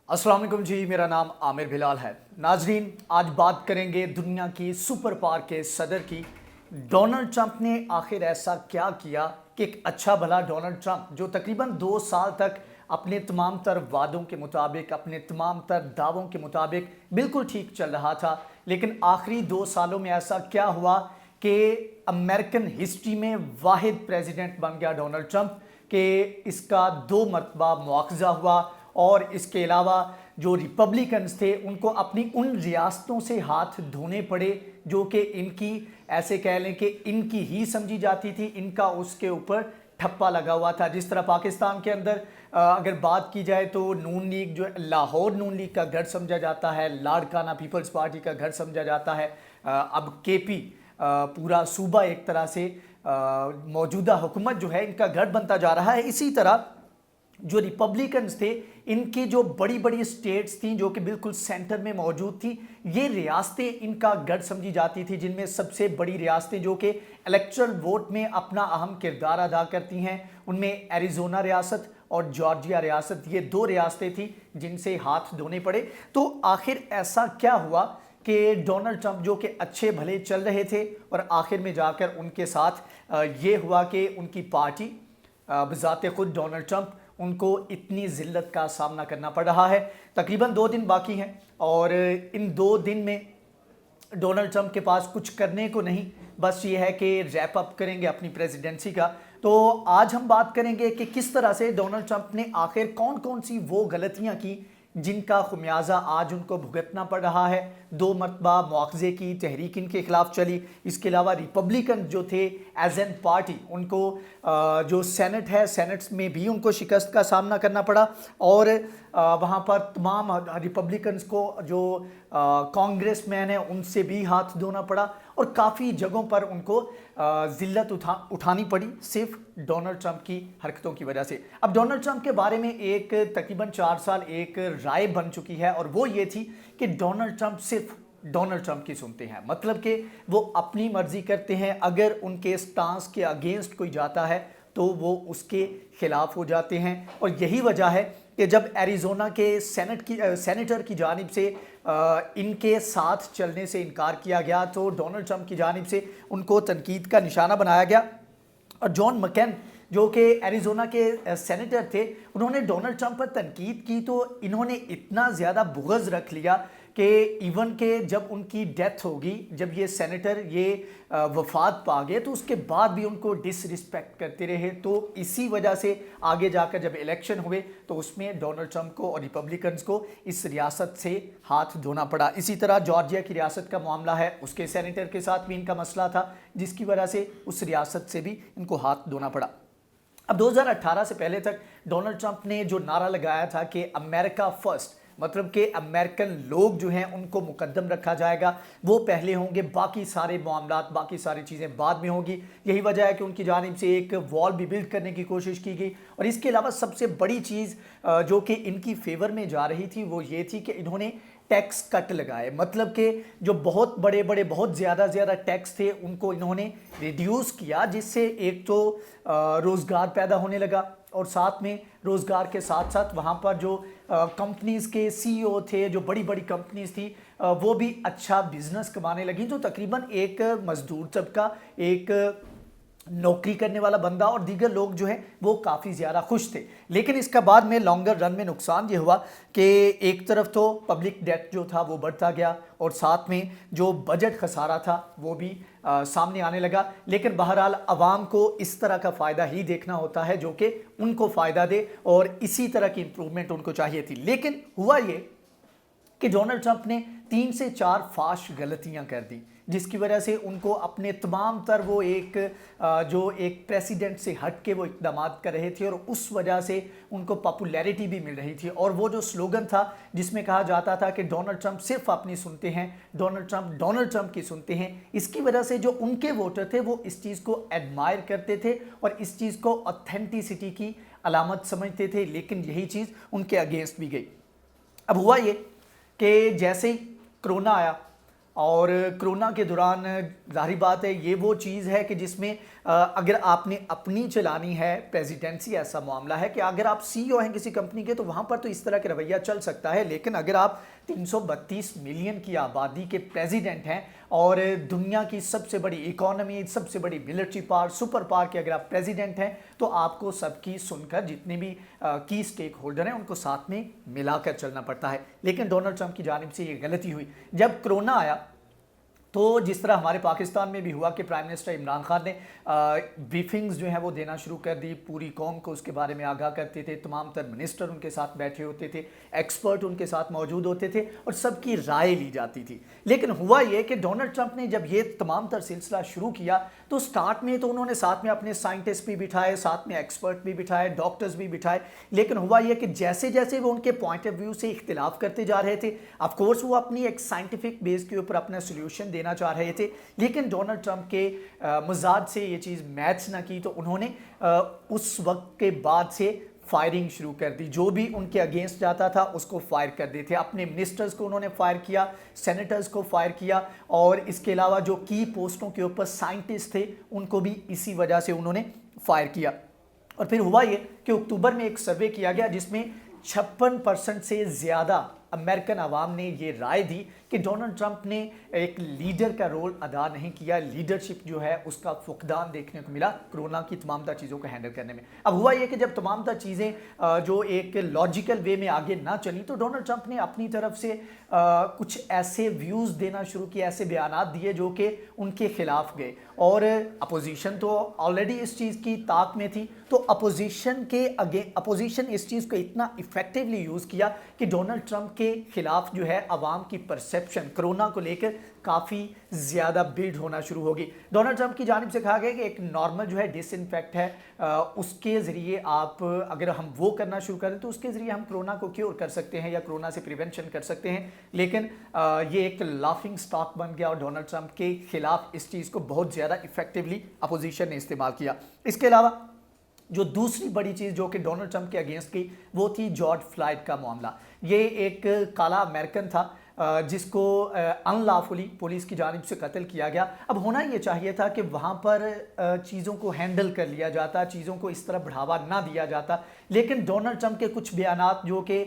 अस्सलाम वालेकुम जी, मेरा नाम आमिर बिलाल है। नाजरीन, आज बात करेंगे दुनिया की सुपर पावर के सदर की। डोनाल्ड ट्रंप ने आखिर ऐसा क्या किया कि एक अच्छा भला डोनाल्ड ट्रंप जो तकरीबन 2 साल तक अपने तमाम तर वादों के मुताबिक, अपने तमाम तर दावों के मुताबिक बिल्कुल ठीक चल रहा था, लेकिन आखिरी 2 सालों में ऐसा क्या हुआ कि अमेरिकन हिस्ट्री में वाहिद प्रेसिडेंट बन गया डोनाल्ड ट्रंप कि इसका 2 मरतबा मुआवजा हुआ। और इसके अलावा जो रिपब्लिकन्स थे उनको अपनी उन रियासतों से हाथ धोने पड़े जो कि इनकी, ऐसे कह लें कि इनकी ही समझी जाती थी, इनका उसके ऊपर ठप्पा लगा हुआ था। जिस तरह पाकिस्तान के अंदर अगर बात की जाए तो नून लीग, जो लाहौर नून लीग का घर समझा जाता है, लाड़काना पीपल्स पार्टी का घर समझा जाता है। अब केपी पूरा सूबा एक तरह से मौजूदा हुकूमत जो है इनका घर बनता जा रहा है। इसी तरह जो रिपब्लिकन्स थे, इनकी जो बड़ी बड़ी स्टेट्स थी जो कि बिल्कुल सेंटर में मौजूद थी, ये रियासतें इनका गढ़ समझी जाती थी, जिनमें सबसे बड़ी रियासतें जो कि इलेक्टरल वोट में अपना अहम किरदार अदा करती हैं, उनमें एरिजोना रियासत और जॉर्जिया रियासत, ये 2 रियासतें थी जिनसे हाथ धोने पड़े। तो आखिर ऐसा क्या हुआ कि डोनाल्ड ट्रंप जो कि अच्छे भले चल रहे थे और आखिर में जाकर उनके साथ ये हुआ कि उनकी पार्टी बज़ाते खुद डोनाल्ड ट्रंप, उनको इतनी ज़िल्लत का सामना करना पड़ रहा है। तकरीबन 2 दिन बाकी हैं और इन 2 दिन में डोनाल्ड ट्रंप के पास कुछ करने को नहीं, बस ये है कि रैप अप करेंगे अपनी प्रेसिडेंसी का। तो आज हम बात करेंगे कि किस तरह से डोनाल्ड ट्रंप ने आखिर कौन कौन सी वो गलतियां की जिनका खुमियाजा आज उनको भुगतना पड़ रहा है। 2 मरतबा मुआवजे की तहरीक इनके खिलाफ चली। इसके अलावा रिपब्लिकन जो थे एज एन पार्टी, उनको जो सेनेट है, सेनेट्स में भी उनको शिकस्त का सामना करना पड़ा और वहाँ पर तमाम रिपब्लिकन्स को जो कांग्रेसमैन है उनसे भी हाथ धोना पड़ा और काफ़ी जगहों पर उनको ज़िल्लत उठानी पड़ी सिर्फ डोनाल्ड ट्रंप की हरकतों की वजह से। अब डोनाल्ड ट्रंप के बारे में एक तकरीबन 4 साल एक राय बन चुकी है और वो ये थी कि डोनाल्ड ट्रंप सिर्फ डोनाल्ड ट्रंप की सुनते हैं, मतलब कि वो अपनी मर्जी करते हैं। अगर उनके स्टांस के अगेंस्ट कोई जाता है तो वो उसके खिलाफ हो जाते हैं और यही वजह है कि जब एरिजोना के सेनेटर की जानिब से इनके साथ चलने से इनकार किया गया तो डोनाल्ड ट्रंप की जानिब से उनको तनकीद का निशाना बनाया गया। और जॉन मकैन जो कि एरिजोना के सेनेटर थे, उन्होंने डोनाल्ड ट्रंप पर तनकीद की तो इन्होंने इतना ज़्यादा बुग़्ज़ रख लिया कि इवन के जब उनकी डेथ होगी, जब ये सेनेटर ये वफात पा गए, तो उसके बाद भी उनको डिसरिस्पेक्ट करते रहे। तो इसी वजह से आगे जाकर जब इलेक्शन हुए तो उसमें डोनाल्ड ट्रंप को और रिपब्लिकन्स को इस रियासत से हाथ धोना पड़ा। इसी तरह जॉर्जिया की रियासत का मामला है, उसके सेनेटर के साथ भी इनका मसला था, जिसकी वजह से उस रियासत से भी इनको हाथ धोना पड़ा। अब 2018 से पहले तक डोनाल्ड ट्रंप ने जो नारा लगाया था कि अमेरिका फर्स्ट, मतलब कि अमेरिकन लोग जो हैं उनको मुकद्दम रखा जाएगा, वो पहले होंगे, बाकी सारे मामलात, बाकी सारी चीज़ें बाद में होंगी। यही वजह है कि उनकी जानिब से एक वॉल भी बिल्ड करने की कोशिश की गई। और इसके अलावा सबसे बड़ी चीज़ जो कि इनकी फेवर में जा रही थी वो ये थी कि इन्होंने टैक्स कट लगाए, मतलब कि जो बहुत बड़े बड़े बहुत ज़्यादा टैक्स थे उनको इन्होंने रिड्यूस किया, जिससे एक तो रोज़गार पैदा होने लगा और साथ में रोज़गार के साथ साथ वहाँ पर जो कंपनीज़ के सीईओ थे, जो बड़ी बड़ी कंपनीज़ थी, वो भी अच्छा बिजनेस कमाने लगी। तो तकरीबन एक मजदूर तबका, एक नौकरी करने वाला बंदा और दीगर लोग जो हैं वो काफ़ी ज़्यादा खुश थे। लेकिन इसका बाद में लॉन्गर रन में नुकसान ये हुआ कि एक तरफ तो पब्लिक डेट जो था वो बढ़ता गया और साथ में जो बजट खसारा था वो भी सामने आने लगा। लेकिन बहरहाल आवाम को इस तरह का फ़ायदा ही देखना होता है जो कि उनको फ़ायदा दे और इसी तरह की इम्प्रूवमेंट उनको चाहिए थी। लेकिन हुआ ये कि डोनाल्ड ट्रंप ने 3 से 4 फाश गलतियां कर दी, जिसकी वजह से उनको अपने तमाम तर वो जो एक प्रेसिडेंट से हट के वो इक़दाम कर रहे थे और उस वजह से उनको पॉपुलैरिटी भी मिल रही थी। और वो जो स्लोगन था जिसमें कहा जाता था कि डोनाल्ड ट्रंप सिर्फ अपनी सुनते हैं, डोनाल्ड ट्रंप की सुनते हैं, इसकी वजह से जो उनके वोटर थे वो इस चीज़ को एडमायर करते थे और इस चीज़ को ऑथेंटिसिटी की अलामत समझते थे। लेकिन यही चीज़ उनके अगेंस्ट भी गई। अब हुआ ये कि जैसे ही कोरोना आया اور کرونا کے دوران ظاہری بات ہے یہ وہ چیز ہے کہ جس میں اگر آپ نے اپنی چلانی ہے پریزیڈنسی، ایسا معاملہ ہے کہ اگر آپ سی ای او ہیں کسی کمپنی کے تو وہاں پر تو اس طرح کے رویہ چل سکتا ہے، لیکن اگر آپ 332 ملین کی آبادی کے پریزیڈنٹ ہیں اور دنیا کی سب سے بڑی اکانومی، سب سے بڑی ملٹری پاور، سپر پاور کے اگر آپ پریزیڈنٹ ہیں تو آپ کو سب کی سن کر جتنے بھی کی سٹیک ہولڈر ہیں ان کو ساتھ میں ملا کر چلنا پڑتا ہے۔ لیکن ڈونلڈ ٹرمپ کی جانب سے یہ غلطی ہوئی۔ جب کرونا آیا تو جس طرح ہمارے پاکستان میں بھی ہوا کہ پرائم منسٹر عمران خان نے بریفنگز جو ہیں وہ دینا شروع کر دی، پوری قوم کو اس کے بارے میں آگاہ کرتے تھے، تمام تر منسٹر ان کے ساتھ بیٹھے ہوتے تھے، ایکسپرٹ ان کے ساتھ موجود ہوتے تھے اور سب کی رائے لی جاتی تھی۔ لیکن ہوا یہ کہ ڈونلڈ ٹرمپ نے جب یہ تمام تر سلسلہ شروع کیا تو سٹارٹ میں تو انہوں نے ساتھ میں اپنے سائنٹسٹ بھی بٹھائے، ساتھ میں ایکسپرٹ بھی بٹھائے، ڈاکٹرز بھی بٹھائے، لیکن ہوا یہ کہ جیسے جیسے وہ ان کے پوائنٹ آف ویو سے اختلاف کرتے جا رہے تھے، آف کورس وہ اپنی ایک سائنٹیفک بیس کے اوپر اپنا سولوشن دینا چاہ رہے تھے، لیکن ڈونلڈ ٹرمپ کے مزاج سے یہ چیز میچ نہ کی تو انہوں نے اس وقت کے بعد سے فائرنگ شروع کر دی۔ جو بھی ان کے اگینسٹ جاتا تھا اس کو فائر کر دیتے، اپنے منسٹرز کو انہوں نے فائر کیا، سینیٹرز کو فائر کیا، اور اس کے علاوہ جو کی پوسٹوں کے اوپر سائنٹسٹ تھے ان کو بھی اسی وجہ سے انہوں نے فائر کیا۔ اور پھر ہوا یہ کہ اکتوبر میں ایک سروے کیا گیا جس میں 56% سے زیادہ امریکن عوام نے یہ رائے دی کہ ڈونلڈ ٹرمپ نے ایک لیڈر کا رول ادا نہیں کیا، لیڈرشپ جو ہے اس کا فقدان دیکھنے کو ملا کرونا کی تمام تر چیزوں کو ہینڈل کرنے میں۔ اب ہوا یہ کہ جب تمام تر چیزیں جو ایک لاجیکل وے میں آگے نہ چلیں تو ڈونلڈ ٹرمپ نے اپنی طرف سے کچھ ایسے ویوز دینا شروع کیے، ایسے بیانات دیے جو کہ ان کے خلاف گئے، اور اپوزیشن تو آلریڈی اس چیز کی طاق میں تھی، تو اپوزیشن اس چیز کو اتنا افیکٹولی یوز کیا کہ ڈونلڈ ٹرمپ کے خلاف جو ہے عوام کی پرسیپشن کرونا کو لے کر کافی زیادہ بلڈ ہونا شروع ہوگی۔ ڈونلڈ ٹرمپ کی جانب سے کہا گیا کہ ایک نارمل جو ہے ڈس انفیکٹ ہے، اس کے ذریعے آپ اگر ہم وہ کرنا شروع کریں تو اس کے ذریعے ہم کرونا کو کیور کر سکتے ہیں یا کرونا سے پریونشن کر سکتے ہیں، لیکن یہ ایک لافنگ سٹاک بن گیا اور ڈونلڈ ٹرمپ کے خلاف اس چیز کو بہت زیادہ افیکٹولی اپوزیشن نے استعمال کیا۔ اس کے علاوہ جو دوسری بڑی چیز جو کہ ڈونلڈ ٹرمپ کے اگینسٹ کی وہ تھی جارج فلائیڈ کا معاملہ۔ یہ ایک کالا امریکن تھا جس کو ان لافلی پولیس کی جانب سے قتل کیا گیا۔ اب ہونا یہ چاہیے تھا کہ وہاں پر چیزوں کو ہینڈل کر لیا جاتا، چیزوں کو اس طرح بڑھاوا نہ دیا جاتا، لیکن ڈونلڈ ٹرمپ کے کچھ بیانات جو کہ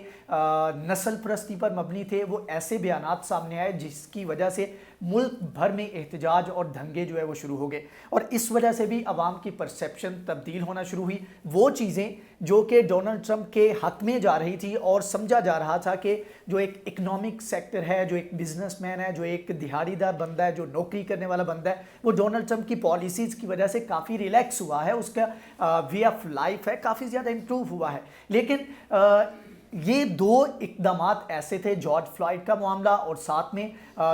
نسل پرستی پر مبنی تھے وہ ایسے بیانات سامنے آئے جس کی وجہ سے ملک بھر میں احتجاج اور دھنگے جو ہے وہ شروع ہو گئے، اور اس وجہ سے بھی عوام کی پرسیپشن تبدیل ہونا شروع ہوئی۔ وہ چیزیں جو کہ ڈونلڈ ٹرمپ کے حق میں جا رہی تھی اور سمجھا جا رہا تھا کہ جو ایک اکنامک سیکٹر ہے، جو ایک بزنس مین ہے، جو ایک دہاڑی دار بندہ ہے، جو نوکری کرنے والا بندہ ہے، وہ ڈونلڈ ٹرمپ کی پالیسیز کی وجہ سے کافی ریلیکس ہوا ہے، اس کا وے آف لائف ہے کافی زیادہ امپروو ہوا ہے۔ لیکن یہ دو اقدامات ایسے تھے، جارج فلائیڈ کا معاملہ اور ساتھ میں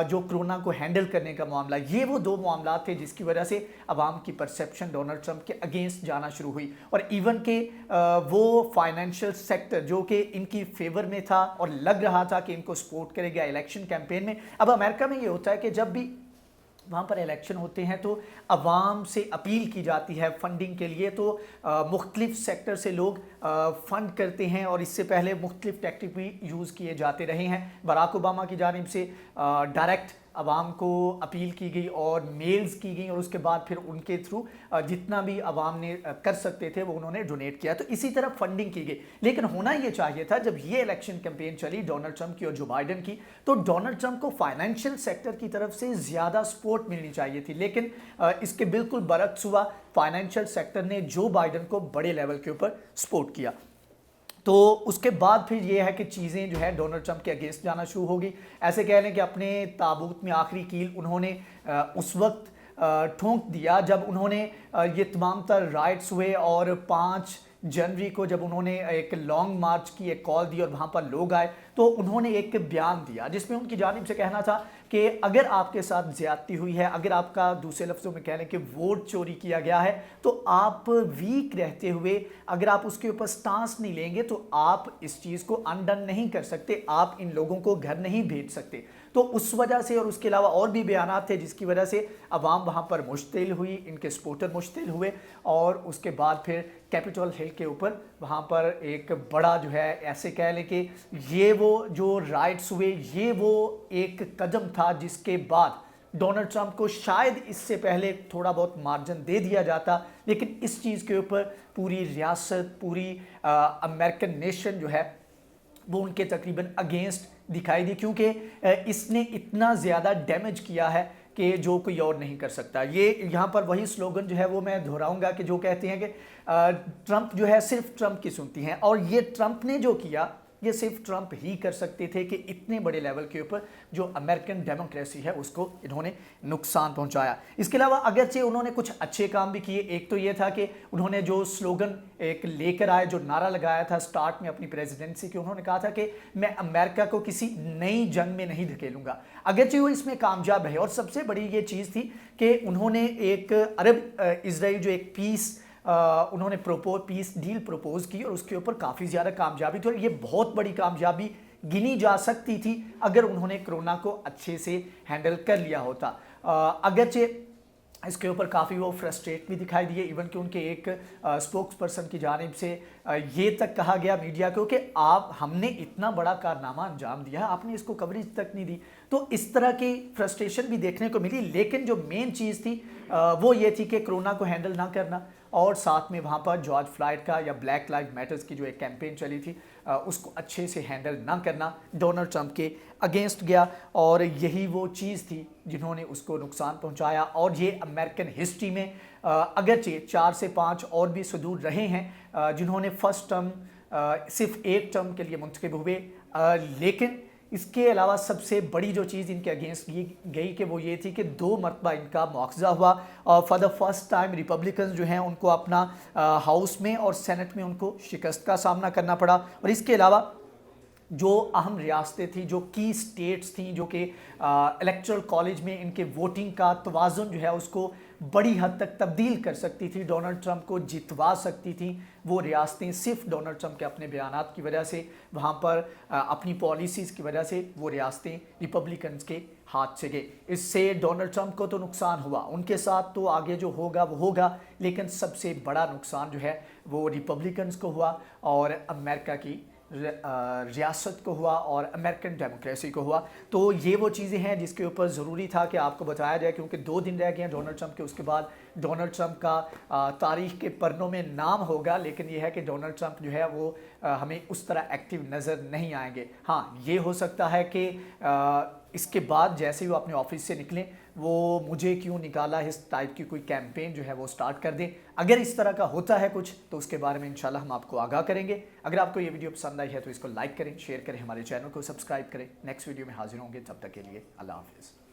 جو کرونا کو ہینڈل کرنے کا معاملہ، یہ وہ دو معاملات تھے جس کی وجہ سے عوام کی پرسیپشن ڈونلڈ ٹرمپ کے اگینسٹ جانا شروع ہوئی، اور ایون کہ وہ فائنینشیل سیکٹر جو کہ ان کی فیور میں تھا اور لگ رہا تھا کہ ان کو سپورٹ کرے گا الیکشن کیمپین میں۔ اب امریکہ میں یہ ہوتا ہے کہ جب بھی وہاں پر الیکشن ہوتے ہیں تو عوام سے اپیل کی جاتی ہے فنڈنگ کے لیے، تو مختلف سیکٹر سے لوگ فنڈ کرتے ہیں، اور اس سے پہلے مختلف ٹیکٹک بھی یوز کیے جاتے رہے ہیں۔ باراک اوباما کی جانب سے ڈائریکٹ عوام کو اپیل کی گئی اور میلز کی گئی، اور اس کے بعد پھر ان کے تھرو جتنا بھی عوام نے کر سکتے تھے وہ انہوں نے ڈونیٹ کیا، تو اسی طرح فنڈنگ کی گئی۔ لیکن ہونا یہ چاہیے تھا جب یہ الیکشن کیمپین چلی ڈونلڈ ٹرمپ کی اور جو بائیڈن کی، تو ڈونلڈ ٹرمپ کو فائنینشیل سیکٹر کی طرف سے زیادہ سپورٹ ملنی چاہیے تھی، لیکن اس کے بالکل برعکس ہوا، فائنینشیل سیکٹر نے جو بائیڈن کو بڑے لیول کے اوپر سپورٹ کیا۔ تو اس کے بعد پھر یہ ہے کہ چیزیں جو ہے ڈونلڈ ٹرمپ کے اگینسٹ جانا شروع ہوگی۔ ایسے کہہ لیں کہ اپنے تابوت میں آخری کیل انہوں نے اس وقت ٹھونک دیا جب انہوں نے یہ تمام تر رائٹس ہوئے، اور 5 جنوری کو جب انہوں نے ایک لانگ مارچ کی ایک کال دی اور وہاں پر لوگ آئے تو انہوں نے ایک بیان دیا جس میں ان کی جانب سے کہنا تھا کہ اگر آپ کے ساتھ زیادتی ہوئی ہے، اگر آپ کا دوسرے لفظوں میں کہہ لیں کہ ووٹ چوری کیا گیا ہے، تو آپ ویک رہتے ہوئے اگر آپ اس کے اوپر سٹانس نہیں لیں گے تو آپ اس چیز کو انڈن نہیں کر سکتے، آپ ان لوگوں کو گھر نہیں بھیج سکتے۔ تو اس وجہ سے، اور اس کے علاوہ اور بھی بیانات تھے جس کی وجہ سے عوام وہاں پر مشتعل ہوئی، ان کے سپورٹر مشتعل ہوئے، اور اس کے بعد پھر कैपिटल हिल के ऊपर, वहाँ पर एक बड़ा जो है ऐसे कह लें कि ये वो जो राइट्स हुए, ये वो एक कदम था जिसके बाद डोनाल्ड ट्रंप को शायद इससे पहले थोड़ा बहुत मार्जिन दे दिया जाता, लेकिन इस चीज़ के ऊपर पूरी रियासत, पूरी अमेरिकन नेशन जो है वो उनके तकरीबन अगेंस्ट दिखाई दी, क्योंकि इसने इतना ज़्यादा डैमेज किया है कि जो कोई और नहीं कर सकता। ये यहाँ पर वही स्लोगन जो है वो मैं दोहराऊंगा कि जो कहते हैं कि ट्रंप जो है सिर्फ ट्रंप की सुनती हैं, और ये ट्रंप ने जो किया ये सिर्फ ट्रंप ही कर सकते थे कि इतने बड़े लेवल के ऊपर जो अमेरिकन डेमोक्रेसी है उसको इन्होंने नुकसान पहुंचाया। इसके अलावा अगरचे उन्होंने कुछ अच्छे काम भी किए। एक तो ये था कि उन्होंने जो स्लोगन एक लेकर आए, जो नारा लगाया था स्टार्ट में अपनी प्रेसिडेंसी के, उन्होंने कहा था कि मैं अमेरिका को किसी नई जंग में नहीं धकेलूंगा। अगरचे वो इसमें कामयाब रहे, और सबसे बड़ी ये चीज़ थी कि उन्होंने एक अरब इजराइल जो एक पीस उन्होंने पीस डील प्रपोज की, और उसके ऊपर काफ़ी ज़्यादा कामयाबी थी, और ये बहुत बड़ी कामयाबी गिनी जा सकती थी अगर उन्होंने कोरोना को अच्छे से हैंडल कर लिया होता। अगरचे इसके ऊपर काफ़ी वो फ्रस्ट्रेट भी दिखाई दिए, इवन कि उनके एक स्पोक्स पर्सन की जानिब से ये तक कहा गया मीडिया को कि हमने इतना बड़ा कारनामा अंजाम दिया है, आपने इसको कवरेज तक नहीं दी। तो इस तरह की फ्रस्ट्रेशन भी देखने को मिली, लेकिन जो मेन चीज़ थी वो ये थी कि कोरोना को हैंडल ना करना, और साथ में वहाँ पर जॉर्ज फ्लॉयड का या ब्लैक लाइव मैटर्स की जो एक कैंपेन चली थी उसको अच्छे से हैंडल ना करना डोनाल्ड ट्रंप के अगेंस्ट गया, और यही वो चीज़ थी जिन्होंने उसको नुकसान पहुंचाया। और ये अमेरिकन हिस्ट्री में अगरचे 4 से 5 और भी सदूर रहे हैं जिन्होंने फर्स्ट टर्म सिर्फ एक टर्म के लिए मुंतखब हुए, लेकिन इसके अलावा सबसे बड़ी जो चीज़ इनके अगेंस्ट गई कि वो ये थी कि 2 मरतबा इनका मुआवजा हुआ, और for the first time Republicans जो हैं उनको अपना हाउस में और सेनेट में उनको शिकस्त का सामना करना पड़ा। और इसके अलावा जो अहम रियासतें थी, जो की स्टेट्स थी, जो कि इलेक्टोरल कॉलेज में इनके वोटिंग का तवाज़ुन जो है उसको बड़ी हद तक तब्दील कर सकती थी, डोनाल्ड ट्रंप को जितवा सकती थी, वो रियासतें सिर्फ डोनाल्ड ट्रंप के अपने बयानात की वजह से, वहाँ पर अपनी पॉलिसीज़ की वजह से वो रियासतें रिपब्लिकन्स के हाथ से गए। इससे डोनाल्ड ट्रंप को तो नुकसान हुआ, उनके साथ तो आगे जो होगा वो होगा, लेकिन सबसे बड़ा नुकसान जो है वो रिपब्लिकन्स को हुआ, और अमेरिका की रियासत को हुआ, और अमेरिकन डेमोक्रेसी को हुआ। तो ये वो चीज़ें हैं जिसके ऊपर ज़रूरी था कि आपको बताया जाए, क्योंकि 2 दिन रह गए हैं डोनाल्ड ट्रंप के, उसके बाद डोनाल्ड ट्रंप का तारीख़ के पन्नों में नाम होगा, लेकिन ये है कि डोनाल्ड ट्रंप जो है वो हमें उस तरह एक्टिव नज़र नहीं आएंगे। हाँ, ये हो सकता है कि इसके बाद जैसे ही वो अपने ऑफिस से निकलें, वो मुझे क्यों निकाला इस टाइप की कोई कैंपेन जो है वो स्टार्ट कर दें। अगर इस तरह का होता है कुछ तो उसके बारे में इंशाल्लाह हम आपको आगाह करेंगे। अगर आपको ये वीडियो पसंद आई है तो इसको लाइक करें, शेयर करें, हमारे चैनल को सब्सक्राइब करें। नेक्स्ट वीडियो में हाजिर होंगे, तब तक के लिए अल्लाह हाफिज़।